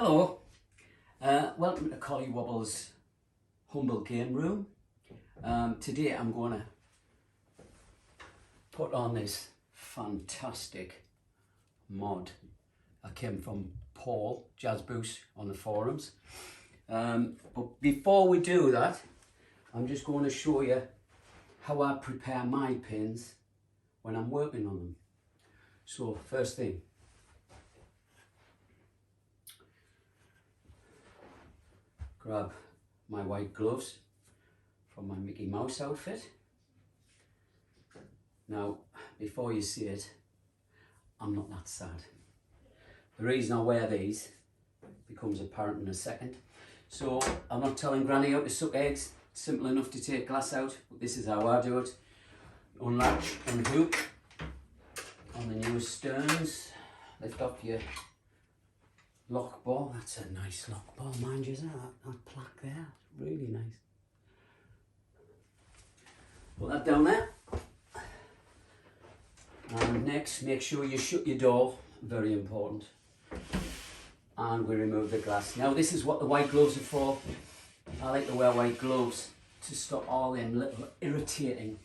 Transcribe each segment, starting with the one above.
Hello, welcome to Collie Wobble's humble game room. Today I'm going to put on this fantastic mod. I came from Paul, Jazzbouche on the forums. But before we do that, I'm just going to show you how I prepare my pins when I'm working on them. So first thing, grab my white gloves from my Mickey Mouse outfit. Now, before you see it, I'm not that sad. The reason I wear these becomes apparent in a second. So, I'm not telling Granny how to suck eggs. It's simple enough to take glass out, but this is how I do it. Unlatch, unhook on the newest Stearns. Lift up your lock bar. That's a nice lock bar, mind you, isn't it? That plaque there, really nice. Put that down there. And next, make sure you shut your door, very important. And we remove the glass. Now this is what the white gloves are for. I like to wear white gloves to stop all them little irritating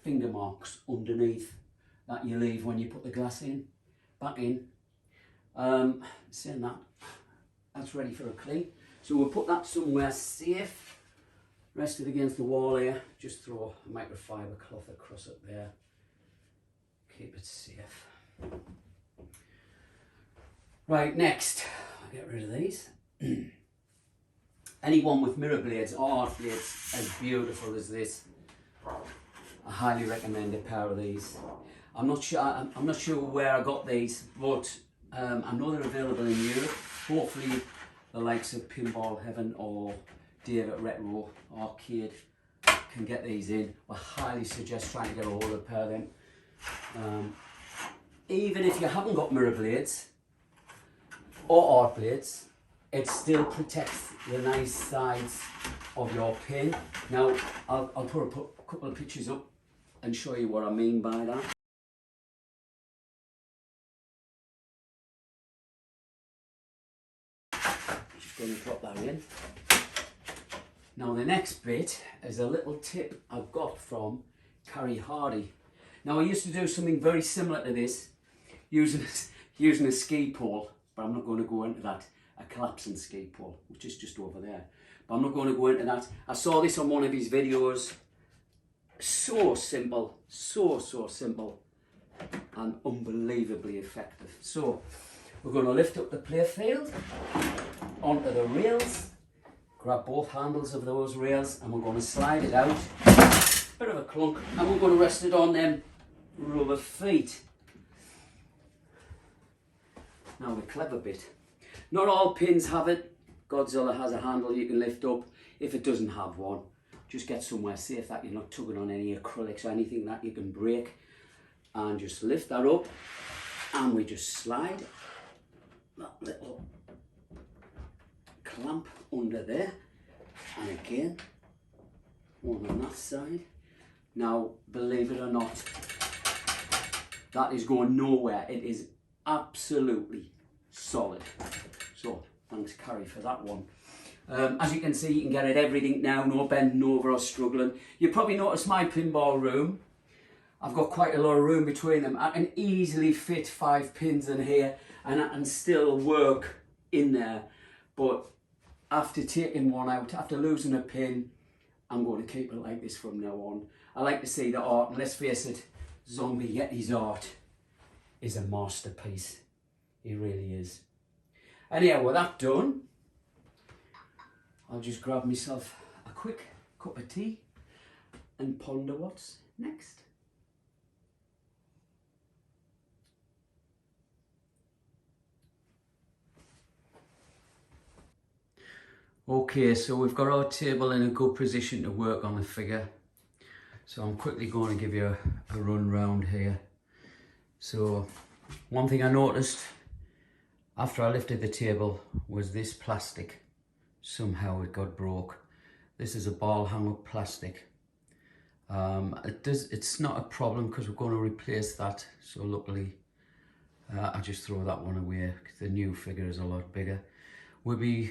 finger marks underneath that you leave when you put the glass in, back in. Saying that, that's ready for a clean. So we'll put that somewhere safe. Rest it against the wall here. Just throw a microfiber cloth across it there. Keep it safe. Right, next, I'll get rid of these. Anyone with mirror blades or art blades as beautiful as this, I highly recommend a pair of these. I'm not sure where I got these, but I know they're available in Europe. Hopefully the likes of Pinball Heaven or Dave at Retro Arcade can get these in. I highly suggest trying to get a hold of a pair of them. Even if you haven't got mirror blades or art blades, it still protects the nice sides of your pin. Now I'll put a couple of pictures up and show you what I mean by that. Just going to drop that in. Now the next bit is a little tip I've got from Carrie Hardy. Now I used to do something very similar to this using a ski pole, but I'm not going to go into that. A collapsing ski pole, which is just over there. But I'm not going to go into that. I saw this on one of his videos. So simple, so simple, and unbelievably effective. So we're going to lift up the playfield onto the rails, grab both handles of those rails, and we're going to slide it out. Bit of a clunk, and we're going to rest it on them rubber feet. Now the clever bit. Not all pins have it. Godzilla has a handle you can lift up. If it doesn't have one, just get somewhere safe that you're not tugging on any acrylics or anything that you can break. And just lift that up, and we just slide that little clamp under there. And again, one on that side. Now, believe it or not, that is going nowhere. It is absolutely solid. So, thanks Carrie for that one. As you can see, you can get at everything now, no bending over or struggling. You probably noticed my pinball room. I've got quite a lot of room between them. I can easily fit 5 pins in here and I can still work in there. But after taking one out, after losing a pin, I'm going to keep it like this from now on. I like to see the art, and let's face it, Zombie Yeti's art is a masterpiece. He really is. Anyhow, with that done, I'll just grab myself a quick cup of tea and ponder what's next. Okay, so we've got our table in a good position to work on the figure. So I'm quickly going to give you a run round here. So one thing I noticed after I lifted the table was this plastic. Somehow it got broke. This is a ball hang up plastic. It's not a problem because we're going to replace that. So luckily I just throw that one away because the new figure is a lot bigger.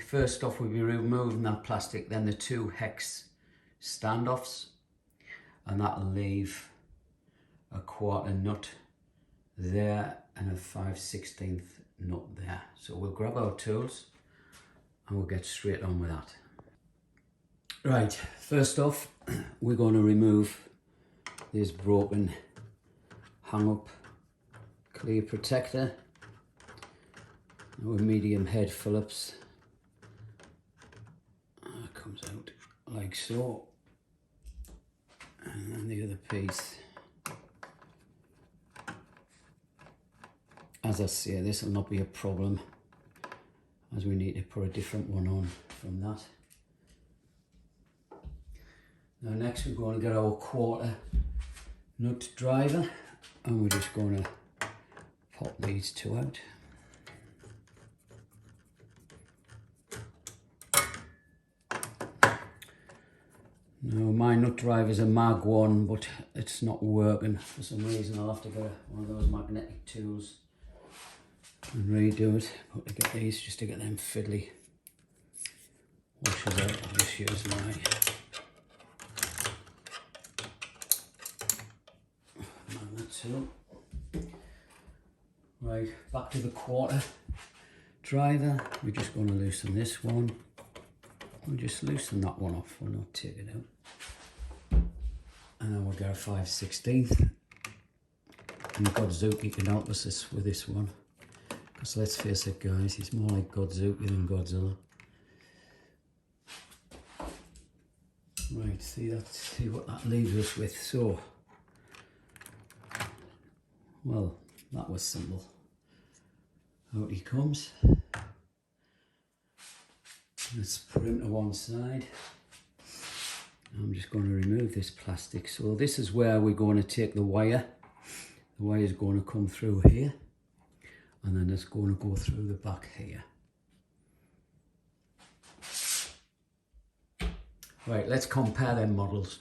first off we'll be removing that plastic, then the 2 hex standoffs, and that'll leave a 1/4 nut there and a 5/16 nut there. So we'll grab our tools and we'll get straight on with that. Right, first off we're going to remove this broken hang up clear protector with medium head Phillips. That comes out like so, and then the other piece. As I say, this will not be a problem, as we need to put a different one on from that. Now next we're going to get our 1/4 nut driver, and we're just going to pop these 2 out. Now my nut driver is a Mag 1, but it's not working for some reason. I'll have to get one of those magnetic tools and redo it. But to get these, just to get them fiddly washers out, I'll just use my magnet tool. Right, back to the 1/4 driver. We're just going to loosen this one. We'll just loosen that one off, we'll not take it out. And then we'll get a 5/16. And Godzilla can help us with this one. Because let's face it guys, he's more like Godzilla than Godzilla. Right, see what that leaves us with. So, well, that was simple. Out he comes. Let's put him to one side. I'm just going to remove this plastic. So this is where we're going to take the wire. The wire is going to come through here, and then it's going to go through the back here. Right, let's compare them models.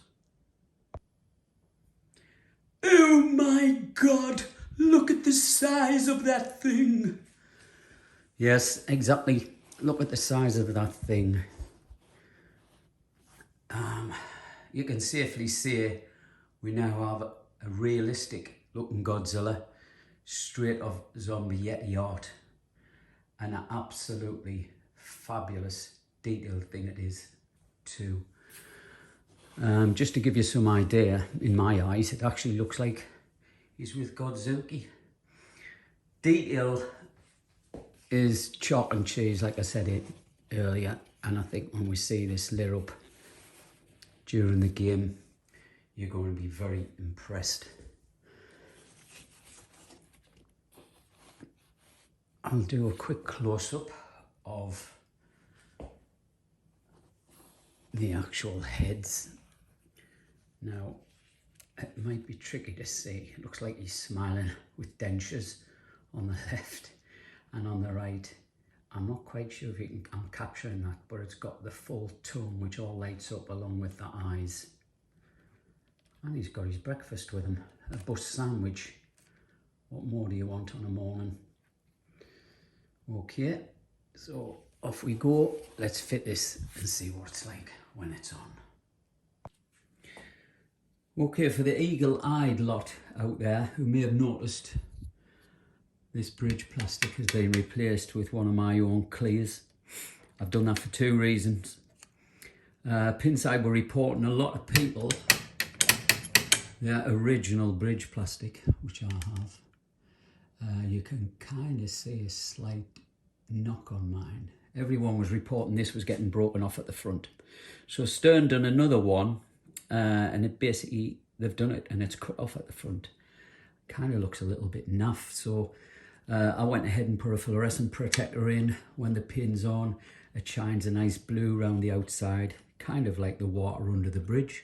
Oh my God, look at the size of that thing. Yes, exactly. Look at the size of that thing. You can safely say we now have a realistic looking Godzilla straight off Zombie Yeti art, and an absolutely fabulous detailed thing it is too. Just to give you some idea, in my eyes it actually looks like he's with Godzilla. Detail is chalk and cheese, like I said earlier, and I think when we see this lit up during the game, you're going to be very impressed. I'll do a quick close-up of the actual heads. Now, it might be tricky to see. It looks like he's smiling with dentures on the left, and on the right, I'm not quite sure if I'm capturing that, but it's got the full tongue which all lights up along with the eyes. And he's got his breakfast with him, a bus sandwich. What more do you want on a morning? Okay, so off we go. Let's fit this and see what it's like when it's on. Okay, for the eagle-eyed lot out there who may have noticed, this bridge plastic has been replaced with one of my own clears. I've done that for 2 reasons. Pinside were reporting a lot of people their original bridge plastic, which I have. You can kind of see a slight knock on mine. Everyone was reporting this was getting broken off at the front. So Stern done another one, and it basically, they've done it and it's cut off at the front. Kind of looks a little bit naff, so I went ahead and put a fluorescent protector in. When the pin's on, it shines a nice blue around the outside, kind of like the water under the bridge.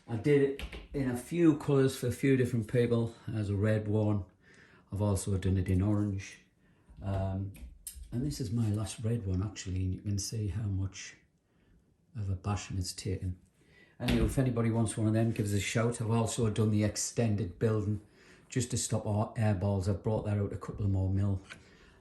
I did it in a few colours for a few different people. There's a red one. I've also done it in orange. And this is my last red one actually, and you can see how much of a bashing it's taken. Anyway, if anybody wants one of them, give us a shout. I've also done the extended building just to stop our air balls. I've brought that out a couple of more mil.